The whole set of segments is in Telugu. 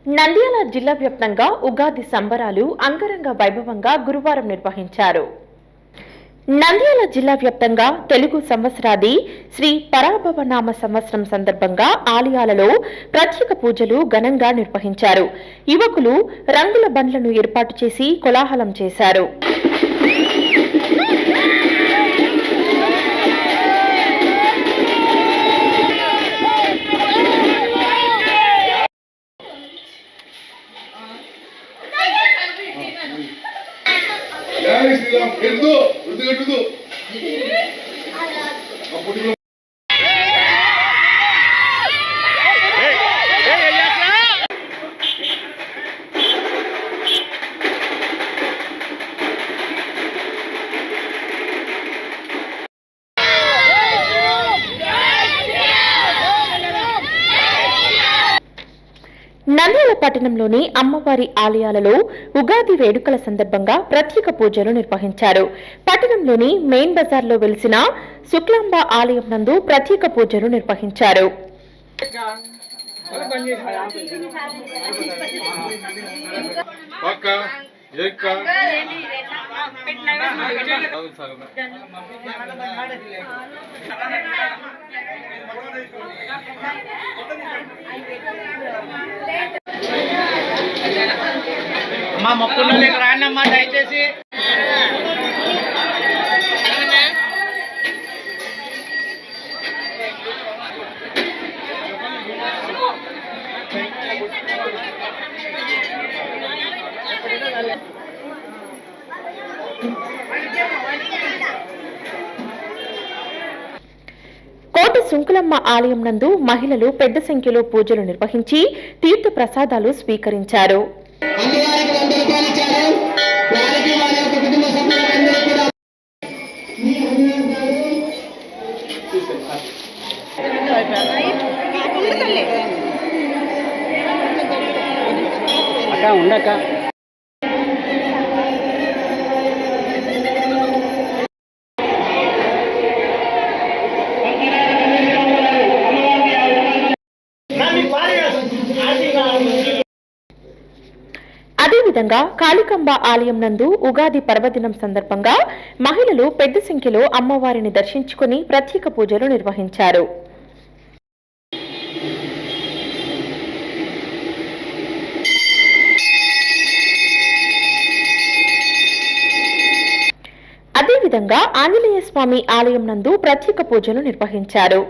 నంద్యాల జిల్లా వ్యాప్తంగా ఉగాది సంబరాలు అంగరంగ వైభవంగా గురువారం నిర్వహించారు. నంద్యాల జిల్లా వ్యాప్తంగా తెలుగు సంవత్సరాది శ్రీ పరాభవనామ సంవత్సరం సందర్భంగా ఆలయాలలో ప్రత్యేక పూజలు ఘనంగా నిర్వహించారు. యువకులు రంగుల బండ్లను ఏర్పాటు చేసి కోలాహలం చేశారు. నంద్యాల పట్టణంలోని అమ్మవారి ఆలయాలలో ఉగాది వేడుకల సందర్భంగా ప్రత్యేక పూజలు నిర్వహించారు. పట్టణంలోని మెయిన్ బజార్లో వెలిసిన శుక్లాంబ ఆలయం నందు ప్రత్యేక పూజలు నిర్వహించారు. అమ్మా మొక్కుల్లో రాండమ్మా దయచేసి. కోట సుంకులమ్మ ఆలయం నందు మహిళలు పెద్ద సంఖ్యలో పూజలు నిర్వహించి తీర్థ ప్రసాదాలు స్వీకరించారు. ఉండక అదేవిధంగా కాళికంబ ఆలయం నందు ఉగాది పర్వదినం సందర్భంగా మహిళలు పెద్ద సంఖ్యలో అమ్మవారిని దర్శించుకుని ప్రత్యేక పూజలు నిర్వహించారు. అదేవిధంగా ఆంజనేయ స్వామి ఆలయం నందు ప్రత్యేక పూజలు నిర్వహించారు.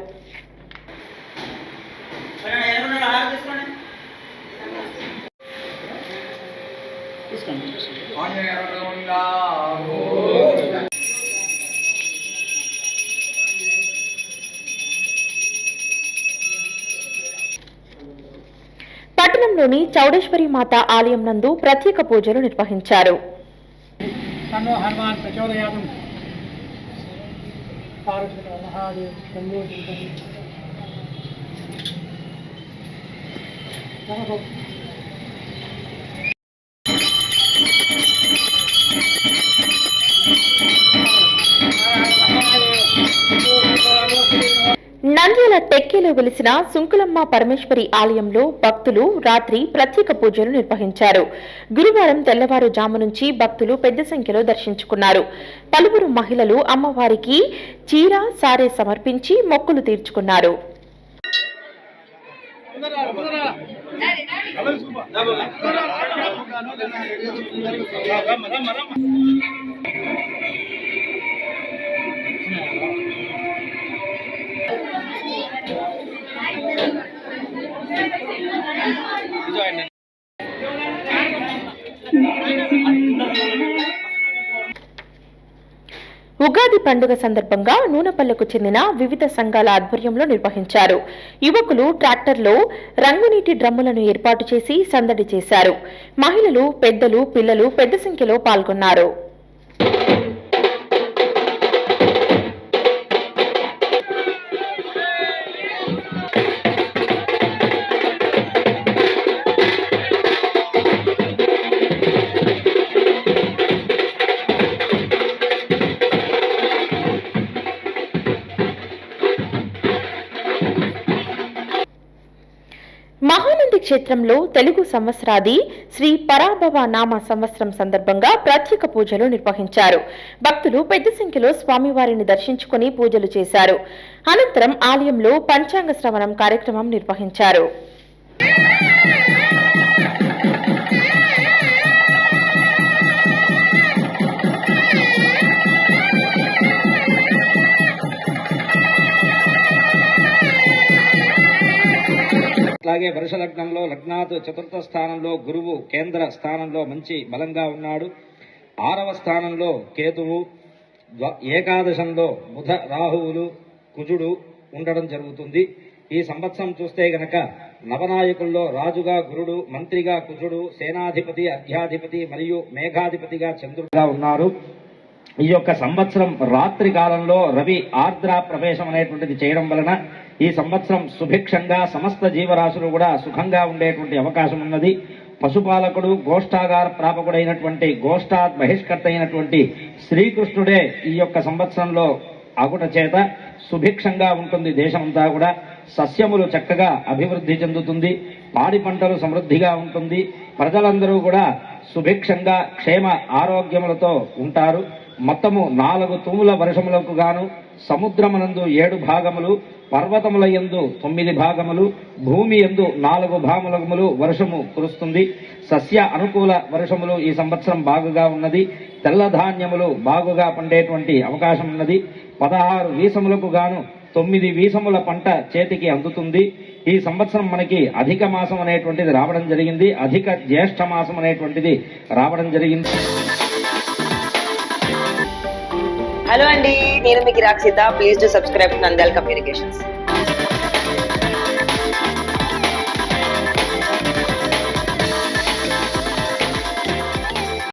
పట్టణంలోని చౌడేశ్వరి మాత ఆలయం నందు ప్రత్యేక పూజలు నిర్వహించారు. నంద్యాల టెక్కేలో వెలిసిన సుంకులమ్మ పరమేశ్వరి ఆలయంలో భక్తులు రాత్రి ప్రత్యేక పూజలు నిర్వహించారు. గురువారం తెల్లవారుజాము నుంచి భక్తులు పెద్ద సంఖ్యలో దర్శించుకున్నారు. పలువురు మహిళలు అమ్మవారికి చీర సారే సమర్పించి మొక్కులు తీర్చుకున్నారు. ఉగాది పండుగ సందర్భంగా నూనెపల్లకు చెందిన వివిధ సంఘాల ఆధ్వర్యంలో నిర్వహించారు. యువకులు ట్రాక్టర్లో రంగునీటి డ్రమ్ములను ఏర్పాటు చేసి సందడి చేశారు. మహిళలు, పెద్దలు, పిల్లలు పెద్ద సంఖ్యలో పాల్గొన్నారు. క్షేత్రంలో తెలుగు సంవత్సరాది శ్రీ పరాభవ నామ సంవత్సరం సందర్భంగా ప్రత్యేక పూజలు నిర్వహించారు. భక్తులు పెద్ద సంఖ్యలో స్వామివారిని దర్శించుకుని పూజలు చేశారు. అనంతరం ఆలయంలో పంచాంగ శ్రవణం కార్యక్రమం నిర్వహించారు. అలాగే వరుష లగ్నంలో లగ్నాత్ చతుర్థ స్థానంలో గురువు కేంద్ర స్థానంలో మంచి బలంగా ఉన్నాడు. 6వ స్థానంలో కేతువు, ఏకాదశంలో బుధ రాహువులు కుజుడు ఉండడం జరుగుతుంది. ఈ సంవత్సరం చూస్తే గనక నవనాయకుల్లో రాజుగా గురుడు, మంత్రిగా కుజుడు, సేనాధిపతి, అర్ఘ్యాధిపతి మరియు మేఘాధిపతిగా చంద్రుడుగా ఉన్నారు. ఈ యొక్క సంవత్సరం రాత్రి కాలంలో రవి ఆర్ద్ర ప్రవేశం అనేటువంటిది చేయడం వలన ఈ సంవత్సరం సుభిక్షంగా సమస్త జీవరాశులు కూడా సుఖంగా ఉండేటువంటి అవకాశం ఉన్నది. పశుపాలకుడు గోష్ఠాగార ప్రాపకుడైనటువంటి గోష్ఠాత్ బహిష్కర్త అయినటువంటి శ్రీకృష్ణుడే ఈ యొక్క సంవత్సరంలో అగుట చేత సుభిక్షంగా ఉంటుంది. దేశమంతా కూడా సస్యములు చక్కగా అభివృద్ధి చెందుతుంది. పాడి పంటలు సమృద్ధిగా ఉంటుంది. ప్రజలందరూ కూడా సుభిక్షంగా క్షేమ ఆరోగ్యములతో ఉంటారు. మొత్తము 4 తూముల వర్షములకు గాను సముద్రమునందు 7 భాగములు, పర్వతముల యందు 9 భాగములు, భూమి యందు 4 భాగములు వర్షము కురుస్తుంది. సస్య అనుకూల వర్షములు ఈ సంవత్సరం బాగుగా ఉన్నది. తెల్ల ధాన్యములు బాగుగా పండేటువంటి అవకాశం ఉన్నది. 16 వీసములకు గాను 9 వీసముల పంట చేతికి అందుతుంది. ఈ సంవత్సరం మనకి అధిక మాసం అనేటువంటిది రావడం జరిగింది. అధిక జ్యేష్ఠ మాసం అనేటువంటిది రావడం జరిగింది. హలో అండి, నేను మీకు Rakshitha. Please do subscribe Nandyal communications.